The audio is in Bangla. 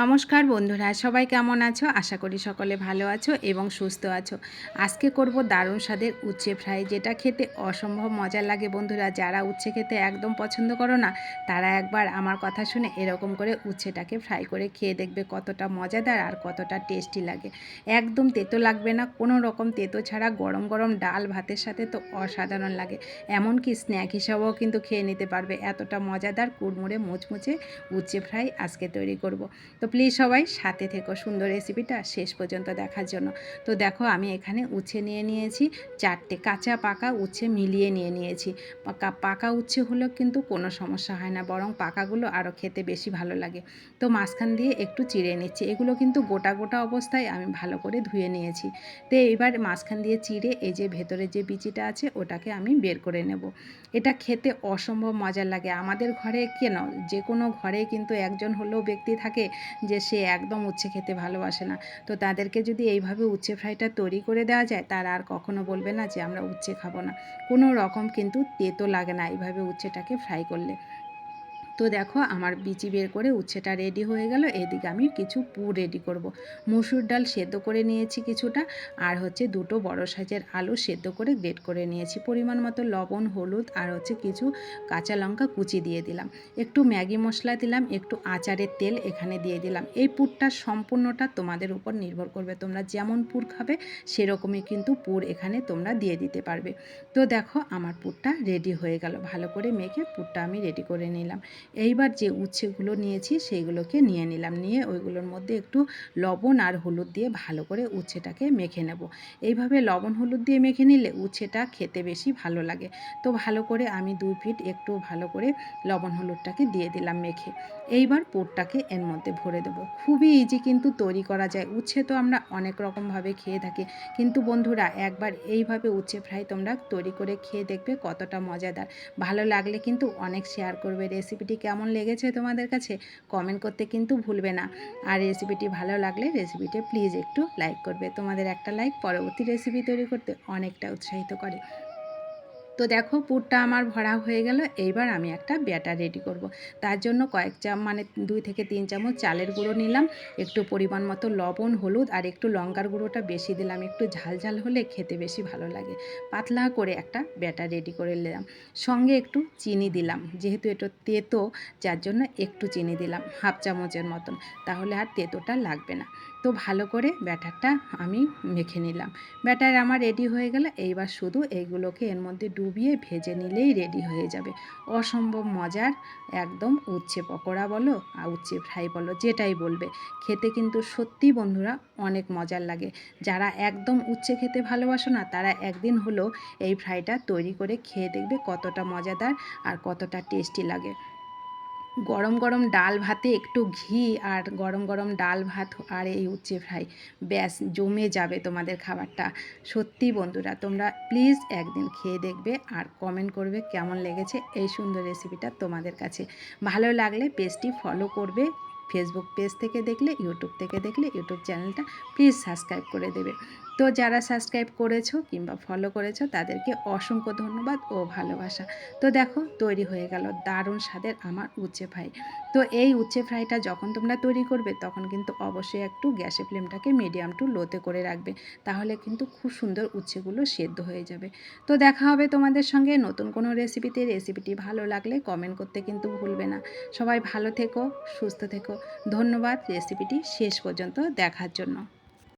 নমস্কার বন্ধুরা, সবাই কেমন আছো? আশা করি সকলে ভালো আছো এবং সুস্থ আছো। আজকে করব দারুণ স্বাদের উচ্ছে ফ্রাই, যেটা খেতে অসম্ভব মজার লাগে। বন্ধুরা, যারা উচ্ছে খেতে একদম পছন্দ করো না, তারা একবার আমার কথা শুনে এরকম করে উচ্ছেটাকে ফ্রাই করে খেয়ে দেখবে কতটা মজাদার আর কতটা টেস্টি লাগে। একদম তেতো লাগবে না, কোনো রকম তেতো ছাড়া গরম গরম ডাল ভাতের সাথে তো অসাধারণ লাগে। এমনকি স্ন্যাক হিসাবেও কিন্তু খেয়ে নিতে পারবে। এতটা মজাদার কুড়মুড়ে মুচমুচে উচ্ছে ফ্রাই আজকে তৈরি করব। তো প্লিজ সবাই সাথে থেকো সুন্দর রেসিপিটা শেষ পর্যন্ত দেখার জন্য। তো দেখো, আমি এখানে উচ্ছে নিয়ে নিয়েছি 4টে, কাঁচা পাকা উচ্ছে মিলিয়ে নিয়েছি। পাকা উচ্ছে হলেও কিন্তু কোনো সমস্যা হয় না, বরং পাকাগুলো আরও খেতে বেশি ভালো লাগে। তো মাঝখান দিয়ে একটু চিড়ে নিচ্ছি। এগুলো কিন্তু গোটা গোটা অবস্থায় আমি ভালো করে ধুয়ে নিয়েছি। তো এবার মাঝখান দিয়ে চিড়ে এই যে ভেতরে যে বিচিটা আছে ওটাকে আমি বের করে নেব। এটা খেতে অসম্ভব মজার লাগে। আমাদের ঘরে কেন, যে কোনো ঘরে কিন্তু একজন হলেও ব্যক্তি থাকে যে সে একদম উচ্ছে খেতে ভালোবাসে না। তো তাদেরকে যদি এইভাবে উচ্ছে ফ্রাইটা তৈরি করে দেওয়া যায়, তারা আর কখনো বলবে না যে আমরা উচ্ছে খাবো না। কোনো রকম কিন্তু তেতো লাগে না এইভাবে উচ্ছেটাকে ফ্রাই করলে। তো দেখো, আমার বিচি বের করে উচ্ছেটা রেডি হয়ে গেল। এদিকে আমি কিছু পুর রেডি করব। মসুর ডাল সেদ্ধ করে নিয়েছি কিছুটা, আর হচ্ছে দুটো বড় সাইজের আলু সেদ্ধ করে গ্রেট করে নিয়েছি। পরিমাণ মতো লবণ, হলুদ আর হচ্ছে কিছু কাঁচা লঙ্কা কুচি দিয়ে দিলাম। একটু ম্যাগি মশলা দিলাম, একটু আচারের তেল এখানে দিয়ে দিলাম। এই পুরটা সম্পূর্ণটা তোমাদের উপর নির্ভর করবে, তোমরা যেমন পুর খাবে সেরকমই কিন্তু পুর এখানে তোমরা দিয়ে দিতে পারবে। তো দেখো, আমার পুরটা রেডি হয়ে গেল। ভালো করে মেখে পুরটা আমি রেডি করে নিলাম। এইবার যে উচ্ছেগুলো নিয়েছি সেইগুলোকে নিয়ে নিলাম, নিয়ে ওইগুলোর মধ্যে একটু লবণ আর হলুদ দিয়ে ভালো করে উচ্ছেটাকে মেখে নেব। এইভাবে লবণ হলুদ দিয়ে মেখে নিলে উচ্ছেটা খেতে বেশি ভালো লাগে। তো ভালো করে আমি 2 ফিট একটু ভালো করে লবণ হলুদটাকে দিয়ে দিলাম মেখে। এইবার পুরটাকে এর মধ্যে ভরে দেবো। খুবই ইজি কিন্তু তৈরি করা যায়। উচ্ছে তো আমরা অনেক রকমভাবে খেয়ে থাকি, কিন্তু বন্ধুরা একবার এইভাবে উচ্ছে ফ্রাই তোমরা তৈরি করে খেয়ে দেখবে কতটা মজাদার। ভালো লাগলে কিন্তু অনেক শেয়ার করবে। রেসিপিটি কেমন লেগেছে তোমাদের কাছে কমেন্ট করতে কিন্তু ভুলবে না। আর রেসিপিটি ভালো লাগলে রেসিপিটি প্লিজ একটু লাইক করবে। তোমাদের একটা লাইক পরবর্তী রেসিপি তৈরি করতে অনেকটা উৎসাহিত করে। তো দেখো, পুরটা আমার ভরা হয়ে গেল। এইবার আমি একটা ব্যাটার রেডি করব। তার জন্য কয়েক মানে 2 থেকে 3 চামচ চালের গুঁড়ো নিলাম, একটু পরিমাণ মতো লবণ, হলুদ আর একটু লঙ্কার গুঁড়োটা বেশি দিলাম। একটু ঝাল ঝাল হলে খেতে বেশি ভালো লাগে। পাতলা করে একটা ব্যাটার রেডি করে নিলাম। সঙ্গে একটু চিনি দিলাম, যেহেতু এটা তেতো যার জন্য একটু চিনি দিলাম, হাফ চামচের মতন, তাহলে আর তেতোটা লাগবে না। তো ভালো করে ব্যাটারটা আমি মেখে নিলাম। ব্যাটার আমার রেডি হয়ে গেলে এইবার শুধু এইগুলোকে এর মধ্যে ডুবিয়ে ভেজে নিলেই রেডি হয়ে যাবে। অসম্ভব মজার একদম উচ্ছে পকোড়া বলো আর উচ্ছে ফ্রাই বলো, যেটাই বলবে, খেতে কিন্তু সত্যি বন্ধুরা অনেক মজার লাগে। যারা একদম উচ্ছে খেতে ভালোবাসো না, তারা একদিন হলেও এই ফ্রাইটা তৈরি করে খেয়ে দেখবে কতটা মজাদার আর কতটা টেস্টি লাগে। গরম গরম ডাল ভাতে একটু ঘি আর গরম গরম ডাল ভাত আর এই উচ্ছে ফ্রাই, ব্যাস জমে যাবে তোমাদের খাবারটা। সত্যি বন্ধুরা, তোমরা প্লিজ একদিন খেয়ে দেখবে আর কমেন্ট করবে কেমন লেগেছে এই সুন্দর রেসিপিটা তোমাদের কাছে। ভালো লাগলে পেজটি ফলো করবে। ফেসবুক পেজ থেকে দেখলে, ইউটিউব থেকে দেখলে ইউটিউব চ্যানেলটা প্লিজ সাবস্ক্রাইব করে দেবে। তো যারা সাবস্ক্রাইব করেছো কিংবা ফলো করেছো তাদেরকে অসংখ্য ধন্যবাদ ও ভালোবাসা। তো দেখো, তৈরি হয়ে গেল দারুণ স্বাদের আমার উচ্ছে ফ্রাই। তো এই উচ্ছে ফ্রাইটা যখন তোমরা তৈরি করবে তখন কিন্তু অবশ্যই একটু গ্যাসের ফ্লেমটাকে মিডিয়াম টু লোতে করে রাখবে, তাহলে কিন্তু খুব সুন্দর উচ্ছেগুলো সেদ্ধ হয়ে যাবে। তো দেখা হবে তোমাদের সঙ্গে নতুন কোনো রেসিপিতে। রেসিপিটি ভালো লাগলে কমেন্ট করতে কিন্তু ভুলবে না। সবাই ভালো থেকো, সুস্থ থেকো। ধন্যবাদ রেসিপিটি শেষ পর্যন্ত দেখার জন্য।